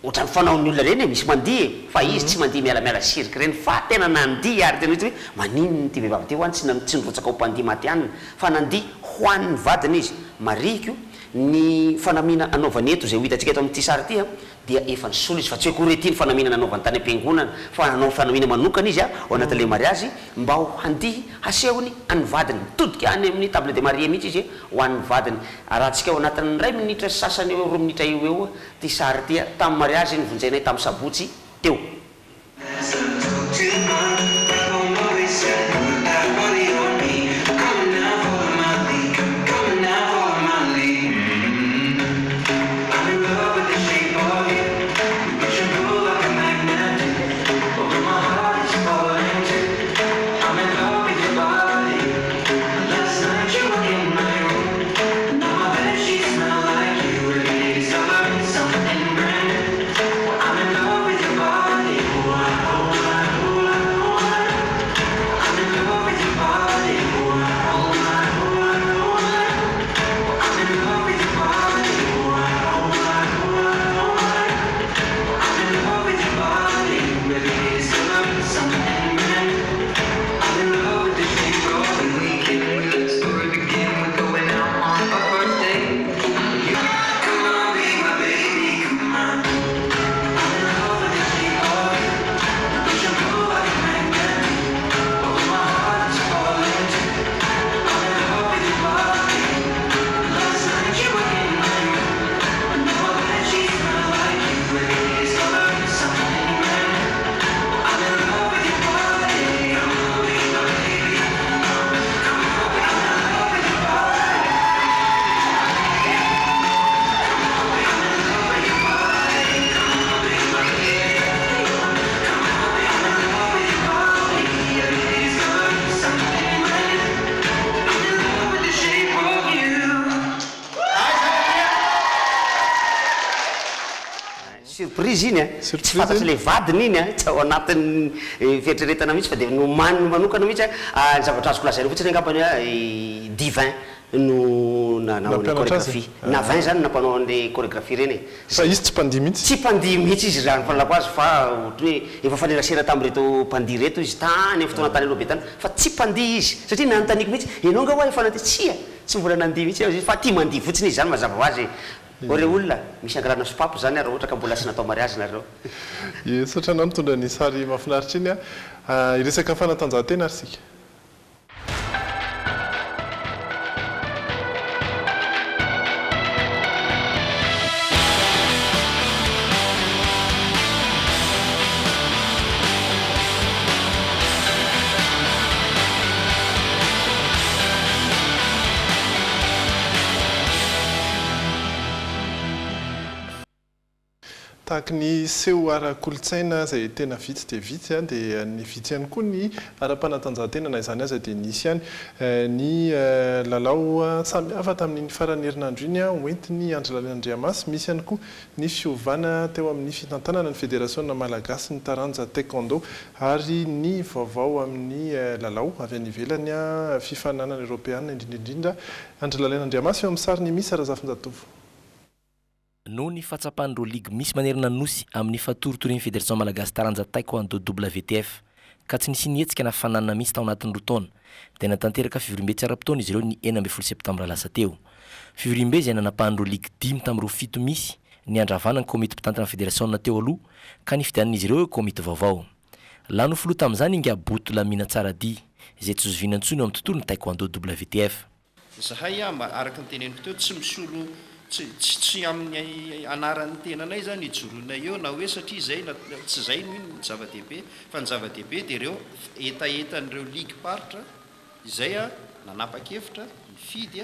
ohatrany fanaon'ny olona reny misy mandihy fa izy tsy mandihy mialamiala siriky reny fa tena nandihy ary tena hoe maninony ty vehivavy ty hoany tsy nirotsaka ho mpandihy maty aniny fa nandihy hoan'ny vadiny izy mariko ny fanamina anaovany eto zay ho hitantsika eto amin'ity sary ity dia efa ny solo izy fa tsy hoe kory ty ny fanamina nanaovany tany am-piangonana fa nanao fanamina manokana izy ao anatin'le mariage mba ho handihy hasehony an'ny vadiny mitodika any amin'ny table de marie mihitsy izy ho an'ny vadiny arahantsika ao anatin'ny ray minitra sasany eo 2 minitra eo eo ty sary ty tamin'ny mariage nyvonjainay tamin'ny sabotsy teo surprise iny tsy fantatry le vadiny iny tsy ao anatin'ny fieritreretana mihitsy fa de nomaniny manokana mihitsy ny zavatra azoko lazainy fotsiny angambany divin no nanao le chorégraphie na 20 zany nampanao an'le chorégraphie reny fa izy tsy mpandihy mihitsy tsy mpandihy mihitsy izy raha ny fahalalako azy fa ohatry hoe efa fanerasera tamin'reto mpandihy reto izy tany amin'ny fotoana tany aloha be tany fa tsy mpandihy izy satria nanontaniako mihitsy ianao nga hoa efa nandihy tsia tsy mbola nandihy mihitsy izy fa tia mandihy fotsiny izy zany mazava ho azy ore olona misy angarana sopapo zany raha ohatra ka mbola sy natao mariage nareo satria anao mitondra ny sary mahafinaritra iny iresaka fanatanjahantena ary sika tahaka ny seho ara-kolotsaina izay tena vitsy dia vitsy dia ny vitsy ihany koa ny ara-panatanjahantena na izany aza dia nisy ihany ny lalao samihafa tamin'ny farany herinandro iny hoentiny Andriamasy. Misy ihany koa ny fiovana teo amin'ny fitantanana ny federasion malagasy ny taranja taekwondo ary ny vaovao amin'ny lalao avy any ivelany fifananana Europeana indrindra Andriamasy eo amin'ny sariny misy Razafinjatovo. No ny fatsapan'ireo ligue misy manerana nosy amin'ny fatoritorin'ny Fédération Malagasy taranja taekwondo WTF ka tsy nisy nietsika na fananana misy tao anatin'ny roa taona dia natanteraka fivoriam-be tsara-potoana izy ireo ny 12 septambra lasa teo. Fivoriam-be izay nanapahan'ireo ligue 10 tamin'ireo 7 misy ny andravana ny komity mpitantana fédération teo aloha ka nifidianan'izy ireo komity vaovao. Lano filoha tamin'izany inga Boto Lamina Tsarady izay tsy zoviana intsony eo amin'ny tontolon'ny taekwondo WTF. Zahay araka ny teneniko teo tsy misolo tsy amin'ny anaran'ny tenanay zany ijoroana eo na hoe satria zay tsy zay ny zava-dehibe fa ny zava-dehibe dia ireo etaetan'ireo ligue paritra izay nanapa-kevitra mifidy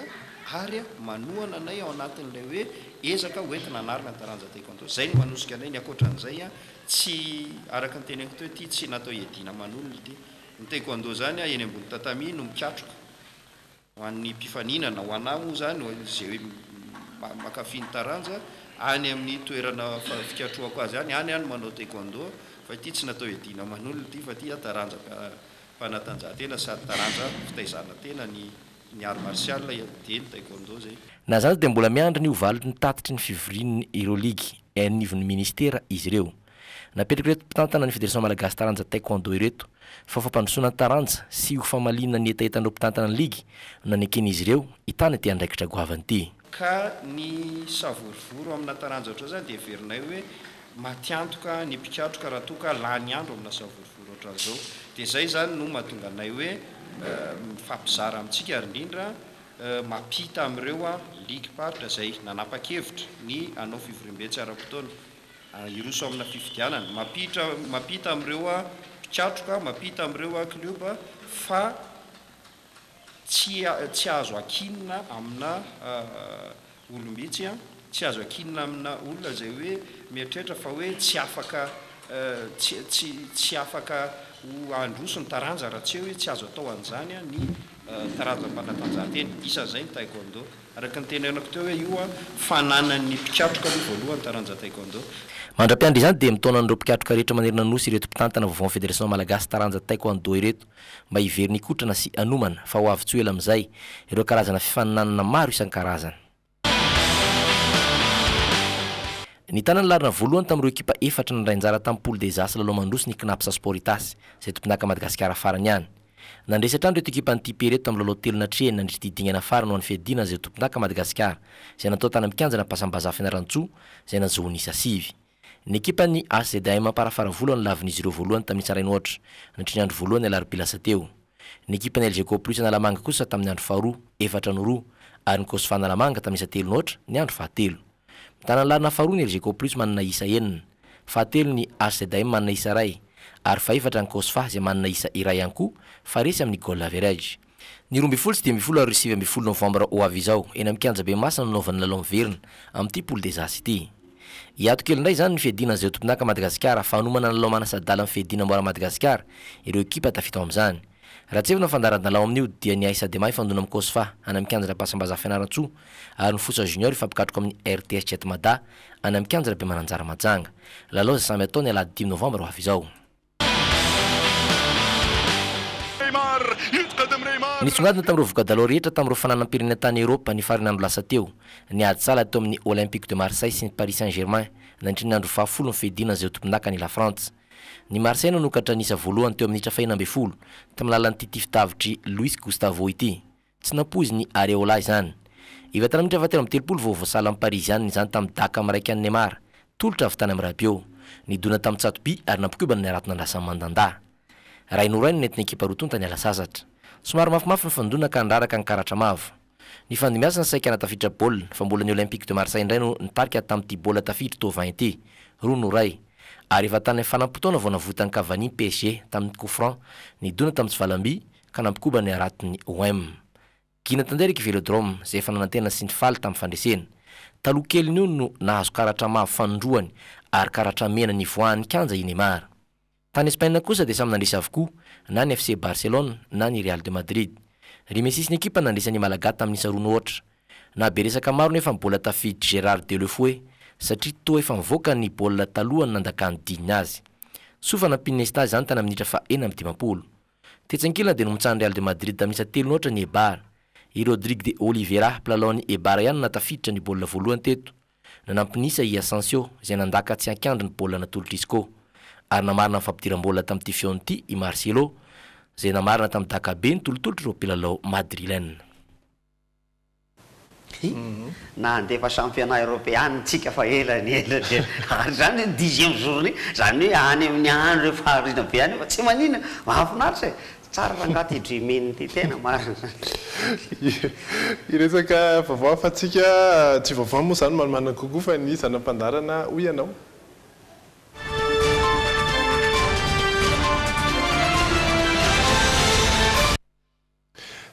ary manohana anay ao anatin'ilay hoe ezaka hoentina anarana ny taranja taekwondo. Zay ny manosika anay, ny akoatran'izay tsy araka ny teneniko teo ty tsy natao edina manolona ity. Ny taekwondo zany eny ambony tatami no mikatroka ho an'ny mpifaninana ho anahy moa zany zay makafiny taranja any amin'ny toerana fikatroako azy any manao taekwondo fa ity tsy natao edina manolona ity fa ty taranja fanatanjahantena sady taranja fitaizana tena ny art martial dia ny taekwondo zay. Na zany dia mbola miandry ny ovaly ny tatitry ny fivorian'ny Euroligue anivon'ny ministera izy ireo. Napetraka ireto mpitantana ny Fédération Malagasy taranja taekwondo ireto fa fampandrosoana taranja sy ho famalina ny etaetan'ireo mpitantana ny ligue naneken'izy ireo hitany ty andraikitra goavany ity. Ka ny savorivory amina taranja oatra zany dia verinay hoe matiantoka ny mpikatroka raha toka lany andro amina savorivory ohatran'izao. Dia zay zany no mahatonga anay hoe mifampizara amintsika ary indrindra mampita amin'ireo ligue paritra zay nanapa-kevitra ny anao fivoriam-be tsara-potoana iroso amina fifidianana mampita amin'ireo mpikatroka mampita amin'ireo club fa tsy azo akinina amina olombitsy tsy azo akinina amina olona zay hoe mieritreritra fa hoe tsy afaka ho androso ny taranja raha tsy hoe tsy azo atao an'izany ny taranja-panatanjahantena isan'izay ny taekwondo. Araka ny tenenako teo hoe io fananan'ny mpikatroka aloha voalohany taranja taekwondo. Mandra-piandry izany dia mitaonan'ireo mpikatroka rehetra manerana nosy ireto mpitantana vaovao Fédération Malagasy taranja taekwondo ireto mba hiveriny ikotrana sy anomana fa ho avy tsy ela amin'izay ireo karazana fifaninanana maro isan-karazany. Ny tanany larina voalohany tamin'ireo ekipa efatra ny rainjara tamin'ny Poule des As lalao mandroso ny Knapsa Sporitas izay tomponaka Madagasikara farany ihany. Nandresatra reto ekipa ny tipe reto tamin'ny lalao telo natrehany nandritra didingana farany ho an'ny fiadina izay tomponaka Madagasikara izay natao tany mikianjana Pasambaza Fianarantsoa izay nazohony isa sivy. Ny ekipa ny ACDM parafara voalohany lavin'izy ireo voalohany tamin'ny tsarainy ohatra natriny andro voalohany alarobia lasa teo. Ny ekipa ny LGK Plus Analamanga kosa tamin'ny andro faharoa 4-2 ary ny Kosfa Analamanga tamin'ny isa telo noatra ny andro fahatelo. Mitana larina faharoa ny LGK Plus manana isa enina, fahatelo ny ACDM manana isa ray ary faefatra ny Kosfa izay manana isa iray ihany koa fa resy amin'ny goal average. Ny 12 sy 12 ary 9 novambra ho avy izao eny amin'ny kianja be masina nanaovan'ny lalao miverina amin'ity Poule des As ity. Iato kely indray zany ny fiadina izay tomponaka Madagasikara fa hanomana ny lalao manasadala amin'ny fiadina mora Madagasikara ireo ekipa tafita ao amin'izany. Raha tsy evina fandaran-dalao amin'io dia ny AISADEMA ifandona amin'ny Kosfa any amin'ny kianjana Pasambaza Fianarantsoa ary ny Fosa Junior ifampikatroka amin'ny RTS Tchetimada any amin'ny kianjana be mananjara majanga. Lalao izay samy atao ny alahady 10 novambra ho avy izao. Nisongadina tamin'ireo voka-dalao rehetra tamin'ireo fananam-pirenena tany Eropa ny farinandro lasa teo ny ady sala teo amin'ny Olympique de Marseille sy ny Paris Saint-Germain nandritra ny andro fahafolo ny fiadina izay tomponaka ny La France. Ny Marseille nanokatra nisa voalohany teo amin'ny minitra 40 tamin'ny lalan'ny titifitavitry Luis Gustavo ity. Tsy nampoizy ny Areola izany. Ivatana minitra afatelo amin'ny 30 vao voasala amin'ny Parisienne izany tamin'ny daka miraiky an'ny Neymar. Tolotra avy tany amin'ny Rabiot. Nidona tamin'ny Tsatoby ary nampikobana ny aratona andrasan'ny Mandanda. Ray norainy nentina ekipa rotonta ny ala sasatra. Somary mafimafy ny fandona ka ndraraka ny karatra mavo. Ny fandimiasa ny saika natafiditra baolina fa mbola ny Olympique de Marseille indray no nitarika tamin'ity baolina tafiditra tao 20 ity. Roa noray. Ary efa tany fanam-potoana vao navotany Cavani PSG tamin'ny coup franc nidona tamin'ny Valamby ka nampikoba ny aratiny OM. Kina tanderika Vélodrome izay efa nanantena sy ny faly tamin'ny fandresena. Taloha kely io no nahazo karatra mavo fanondroany ary karatra mena ny voan'ny kanja i Neymar. Tany Espagne kosa dia samy nandresy avokoa na ny FC Barcelone na ny Real de Madrid. Ry Messi ny ekipa nandresan'ny Malaga tamin'ny saroana ohatra. Na be resaka maro nefa ny bola tafiditra Gérard Delefouet satria toa efa mivoaka ny bola talohany nandakany diny azy. Sofana Pinesta zany tany minitra fa 4-50. Tetsankilana dia nomitsan'ny Real de Madrid tamin'isa 3 ohatra ny Eibar. I Rodrigue de Oliveira mpilalao Eibar ihany natafiditra ny bola voalohany teto. Nanampinisa i Asensio izay nandaka tsy hankandry ny bola natolotra izy koa. Ary namarina ny fampidiram-bola tamin'ity fiaon'ity i Marcelo izay namarina tamin'ny daka be ny tolotolotra ireo mpilalao madrilène. Na andefa championnat européen tsika fa elany ary zany 10e journée zany hoe any amin'ny andro efa arina be any fa tsy manina mahafinaritra tsara rangaty dreaming ty tena marina. Iresaka vaovao fa tsika tsy vaovao moa zany manana kokoa fa ny zanam-pandarana hoy ianao.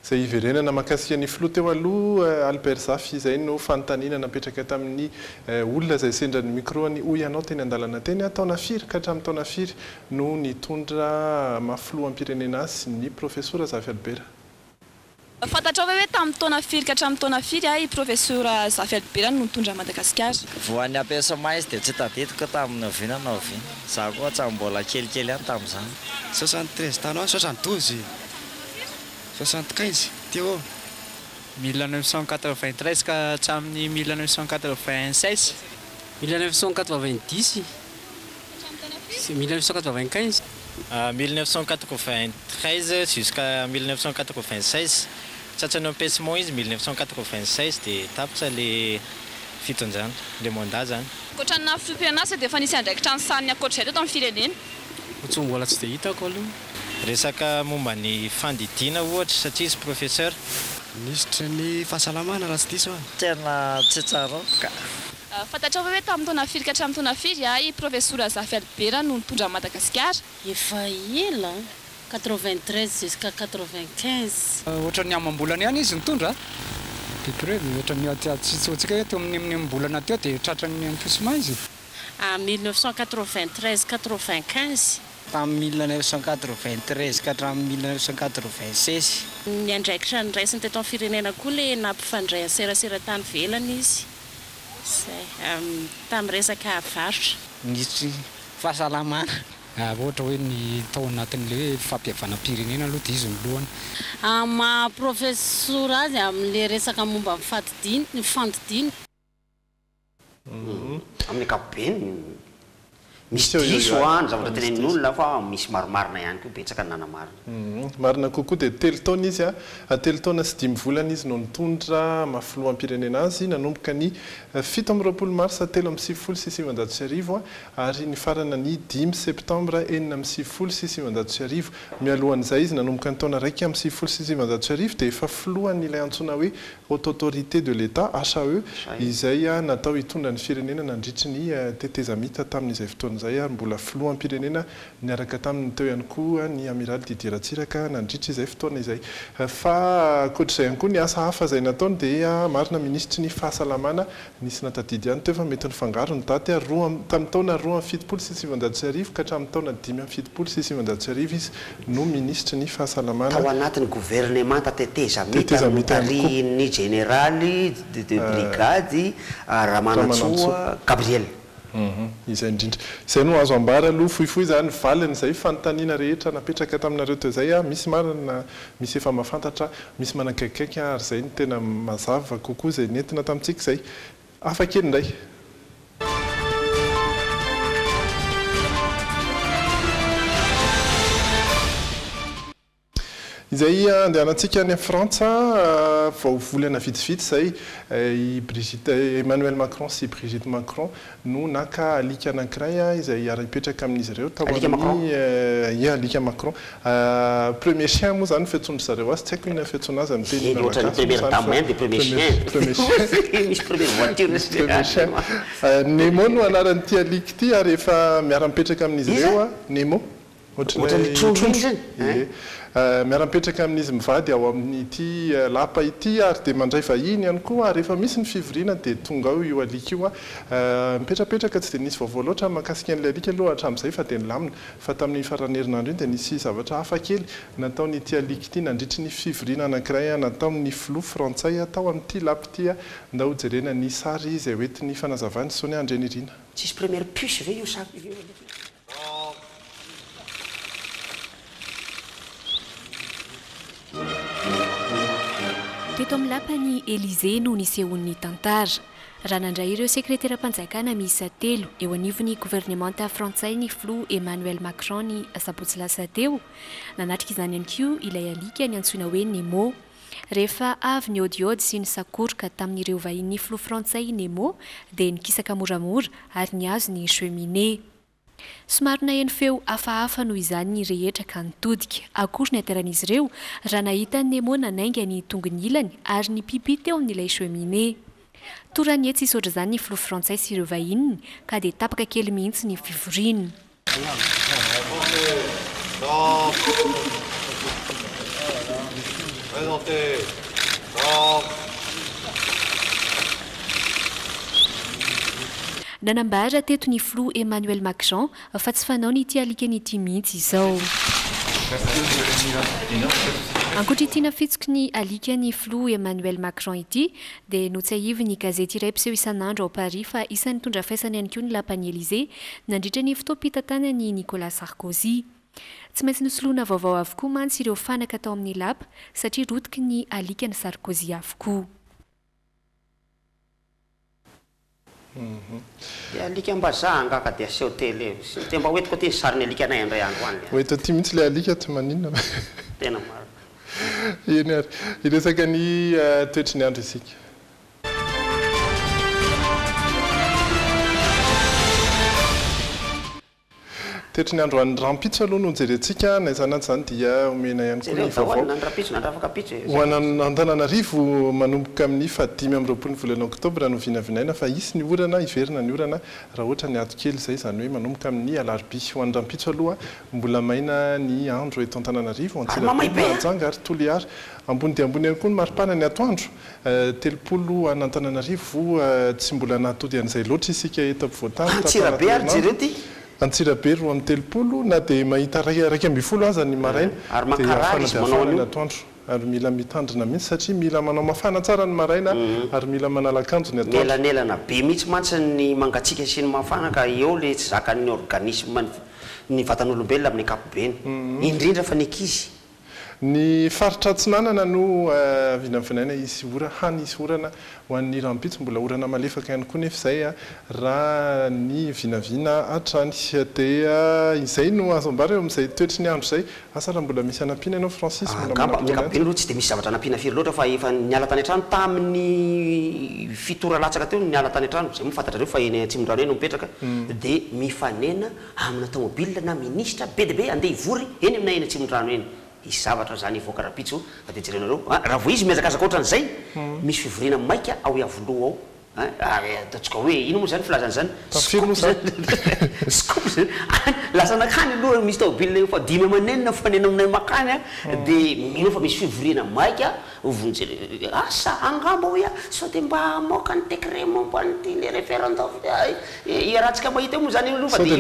Zay iverenana makasika ny filoha teo aloha Albert Zafy izay no fanontaniana napetraka tamin'ny olona izay sendra ny micro-ny hoy ianao teny an-dalana teny taona firy ka hatramin'ny taona firy no nitondra mafiloha am-pirenena azy ny professeur Zafy Albert. Fantatrao hoe tamin'ny taona firy ka hatramin'ny taona firy i professeur Zafy Albert no nitondra Madagasikara. Voan'ny ampiasama izy dia tsy tadidiko tamin'ny ovinana ovy. Za koa tsy mbola kelikely ihany tamin'izany. 73 taona 72. 75 teo 1993 ka hatramin'ny 1996 1990 1995 1993 jusqu'à 1996 tsatsany empêchement izy 1996 dia tapitra le fitonjana le mandat zany. Ankoatran'ny filoam-pirenena dia efa nisy andraikitra ny saniny ankoatr'izay teo tamin'ny firenena. Tsy mbola tsy dia hitako aloha. Resaka momba ny fandidiana ohatra satria izy professeur nisitry ny fahasalamana raha tsy diso tena tsy tsara ka. Fantatrao hoe tamin'ny taona firy ka hatramin'ny taona firy i professeur Zafy Albert no nitondra Madagasikara. Efa ela 93 jusqu'à 95. Ohatran'ny amam-bolana ihany izy nitondra. Pitré ohatran'ny atsitsika hoe teo amin'ny bolana teo dia tratran'ny empêchement izy. 1993-95. Tamin'ny 1993 ka hatramin'ny 1996. Ny andraikitra ny raisiny teto amin'ny firenena koa le nampifandray anserasera tany velany izy. Tamin'ny resaka varotra. Nisy fahasalamana. Ohatra hoe ny tao anatin'le hoe fampihavanam-pirenena aloha dia izy milohana. Ma professeur azy amin'le resaka momba ny fandidiana. Amin'ny ankapobeny misy diso any zavatra tenenin'olona fa misy maromarina ihany koa betsaka nanamarina. Marina kokoa dia telo taona izy telo taona sy 10 volana izy no nitondra mafiloha am-pirenena azy nanomboka ny 7 mars 3 ary ny farana ny 10 septembre 4 mialohan'izay izy nanomboka ny taona raiky amin'ny 7 dia efa filohan'ilay antsoina hoe haute autorité de l'État HAE izay natao hitondra ny firenena nandritry ny tetezamita tamin'izay fotoana zay mbola filoha am-pirenena niaraka tamin'ny teo ihany koa ny amiral Didier Ratsiraka nandritra izay fotoana izay fa ankoatr'izay ihany koa ny asa hafa izay nataony dia marina ministry ny fahasalamana nisy natadidy ihany teo fa mety ny fangaro ny daty tamin'ny taona 2 ka hatramin'ny taona 5 izy no ministry ny fahasalamana tao anatin'ny gouvernement tetezamita ny généraly de brigade Ramanatsoa Gabriel. Izay indrindra izay no azo ambara aloha fohifohy zany valiny izay fanontaniana rehetra napetraka taminareo teo zay misy marina misy efa mahafantatra misy manakaikaiky ary zay ny tena mazava kokoa zay nentina tamintsika izay hafa kely indray. Izay andehanantsika any Frantsa vao volana vitsivitsy zay i Emmanuel Macron sy Brigitte Macron no naka alika anankiray izay ara-ipetraka amin'izy ireo tao amin'ny alika Macron premier chien moa zany fiantsondry zareo azy tsy haiko inona fiantsona azy amin'ny teny Nemo no anaran'ity alika ity ary efa miara-mipetraka amin'izy ireo Nemo Ohatran'ny trondro zany. Miara-mipetraka amin'izy mivady ao amin'ity lapa ity ary dia mandray vahiny ihany koa rehefa misy ny fivoriana dia tonga ao io alika io mipetrapetraka tsy dia nisy vaovao loatra mahakasika an'ilay alika aloha hatramin'izay fa dia nilamina fa tamin'ny faran'ny herinandro iny dia nisy zavatra hafa kely nataon'ity alika ity nandritry ny fivoriana anankiray nataon'ny filoha frantsay tao amin'ity lapa ity nda ho jerena ny sary izay hoentin'ny fanazavany Sonia Andrenirina. Tsisy première puce ve io sa teto amin'ny lapany Élysée no nisehon'ny tantara raha nandray ireo sekretera-panjakana miisa 3 eo anivon'ny gouvernemanta frantsay ny filoha Emmanuel Macron ny sabotsy lasa teo nanatrika izany ihany koa ilay alika ny antsoina hoe Nemo rehefa avy ny odiody sy ny sakoroka tamin'ireo vahin'ny filoha frantsay Nemo dia nikisaka moramora ary niazo ny cheminée. Somary naheno feo hafahafa noho izany ny rehetra ka nitodika akory ny ateran'izy ireo raha nahita ny Nemo nanainga ny tongony ilany ary ny pipi teo amin'ilay cheminée. Torany etsy isotra izany ny filoha frantsay sy ireo vahininy ka dia tapaka kely mihitsy ny fivoriana. Nanambara teto ny filoha Emmanuel Macron fa tsy fanao n'ity alika n'ity mihitsy izao. Ankoatra ity nafitsoko ny alika ny filoha Emmanuel Macron ity dia notsahivo ny gazety iray mpiseho isan'andro ao Paris fa isan'ny tondra faisany ihany koa ny lapany Élysée nandritra ny fotoam-pitantanany Nicolas Sarkozy. Tsy maintsy nosoloana vaovao avokoa mantsy ireo fanaka tao amin'ny lapa satria rotiky ny alika ny Sarkozy avokoa. Alika mbazaha angaka dia aseho tele dia mba hoentiko ty sariny alika anay andray andro any. Hoeto ty mihitsy ilay alika tsy maninona. Tena maro. Eny ary iresaka ny toetry ny andro isika. Toetry ny andro an'ny rampitso aloha no jerentsika na izany zany dia omena ihany koa ny vaovao. Ho an'Antananarivo manomboka amin'ny 5 volana Octobre no vinavinaina fa isy ny orana iverina ny orana raha ohatra ny ato kely izay zany hoe manomboka amin'ny alarobia. Ho an'ny rampitso aloha mbola maina ny andro eto Antananarivo antsirajanga ary toliary ambony dia ambony ihany koa ny maripana ny atoandro 30 any Antananarivo tsy mbola natody an'izay loatra isika eto ampovoatany. Antsirabe roa amin'ny 30 na dia mahita raiky amby 10 aza ny maraina dia fanadavana ny atoandro ary mila mitandrina mihitsy satria mila manao mafana tsara ny maraina ary mila manala akanjo ny atoandro. Elanelana be mihitsy mantsy ny mangatsika sy ny mafana ka eo le tsy zakan'ny organisme ny vatan'olombelona amin'ny ankapobeny indrindra fa ny ankizy. Ny faritra Atsinanana no vinavinaina isy hany isy orana ho an'ny rampitso mbola orana malefaka ihany koa nefa izay raha ny vinavina hatrany dia izay no azo ambara eo amin'izay toetry ny andro izay asa raha mbola misy anampiana ianao Francis mbola ankapobeny aloha tsy dia misy zavatra anampiana firy loatra fa efa niala tany an-trano tamin'ny fitora latsaka teo niala tany an-trano izay mifantatrareo fa eny Atsimondrano eny no mipetraka dia mifanena amina tomobile na ministra be dia be andeha hivory eny amina eny Atsimondrano eny. Isy zavatra zany ivoaka rapitso fa dia jerenareo raha vo izy miazakazaka ohatran'izay misy fivoriana maika ao iavoloha ao ataontsika hoe ino moa zany filazany zany lasa nakany aloha misy tomobile fa 5 amanenina fanena aminay makany dia mino fa misy fivoriana maika vonjere asa angamba hoe sao dia mba moka ny décret momba ny le référendum iarahantsika mahita eo moa zany aloha fa dia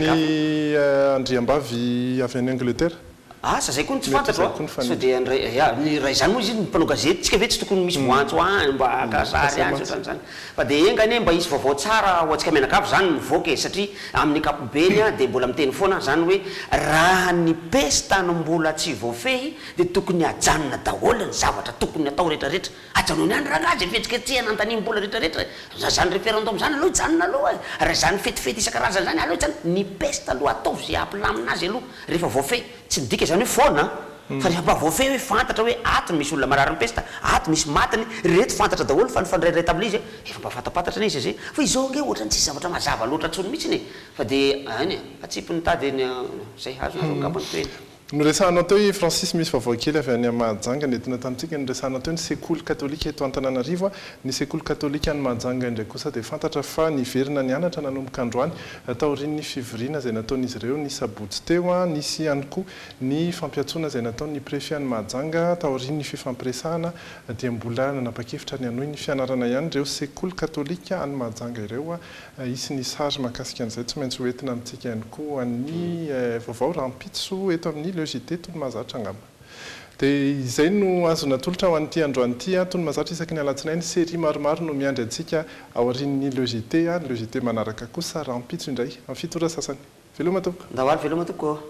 ny andriambavy avy any Angleterre. Asa zay koa ny tsy fantatro sao dia ny ray zany moa izy mpanao gazety tsika ve tsy tokony misy voantso any mba akazary any zany fa dia engany mba isy vaovao tsara ho antsika mianakavy zany mivoaka satria amin'ny ankapobeny dia mbola miteny foana zany hoe raha ny pesta no mbola tsy voafehy dia tokony hajanona daholo ny zavatra tokony atao rehetrarehetra ajanony any raha azy fetsiketsehana antanimbola rehetrarehetra zany référendum zany aloha janona aloha raha zany fetifety isan-karazany zany aloha zany ny pesta aloha ataovy zay ampilamina azy aloha rehefa voafehy tsy midika zany hoe foana fa rehefa mba voafehy hoe fantatra hoe ato misy olona marary mipesta ato misy matiny reto fantatra daholo fa nifandrairay tamin'izy efa mba fantapantatra izy zay fa izao nge ohatra ny tsisy zavatra mazava loatra ntsony mihitsy iny fa dia any atsipony tady zay azo angambany toeny. noresahanao teo i Francis misy vaovao kely avy any Mahajanga nentina tamintsika noresahanao teo ny sekoly katolika eto Antananarivo ny sekoly katolika any Mahajanga indray kosa dia fantatra fa niverina nianatra nanomboka androany taorian'ny fivoriana izay nataon'izy ireo ny sabotsy teo nisy ihany koa ny fampiatsoana izay nataon'ny préfet any Mahajanga taorian'ny fifampiresahana dia mbola nanapa-kevitra ny hanohy ny fianarana ihany ireo sekoly katolika any Mahajanga ireo isy ny sary mahakasika an'izay tsy maintsy hoentina amintsika ihany koa ny vaovao rampitso eto amin'ny Jite tony mahazatra angamba dia izay no azo natolotra ho an'ity androany ity tony mahazatra isaky ny alatsinainy série maromaro no miandry antsika ao aorian'ny Jite ny Jite manaraka kosa rampitso indray amin'ny fitora sasany veloma tompoko ndahoary veloma tompoko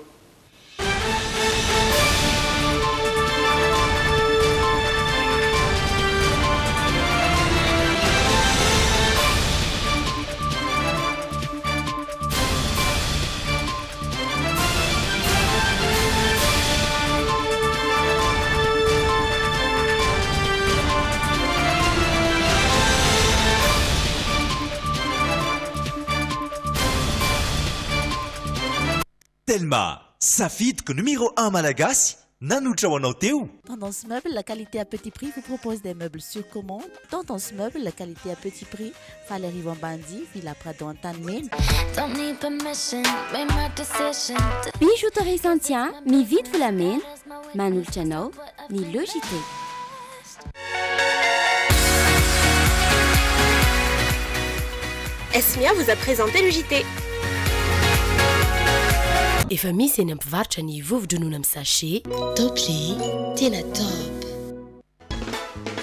Telma, safidique numéro 1 malagasy, nanotra ho anao teo. Tendance Meuble, la qualité à petit prix, vous propose des meubles sur commande. Tendance Meuble, la qualité à petit prix, Valérie Bandi, Villa Prado Antanmen. Bijouterie Santia, mi vite vous l'amène. Manul Chano, ni le Jite. Esmia vous a présenté le JT. Efa misy eny ampivarotra ny vovo-dronono amin'ny sachet Octobre tena top.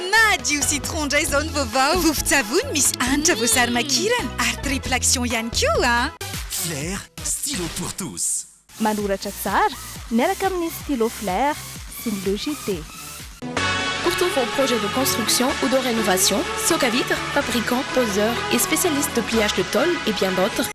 Madio citron ndray zao ny vaovao. Vovo-tsavony misy hanitra voasary makirana ary triple action ihany koa. Flair, stylo pour tous. Manoratra tsara miaraka amin'ny stylo Flair sy ny le JT. Pour tous vos projets de construction ou de rénovation, Soca Vitre, fabricant, poseur et spécialiste de pliage de tôle et bien d'autres,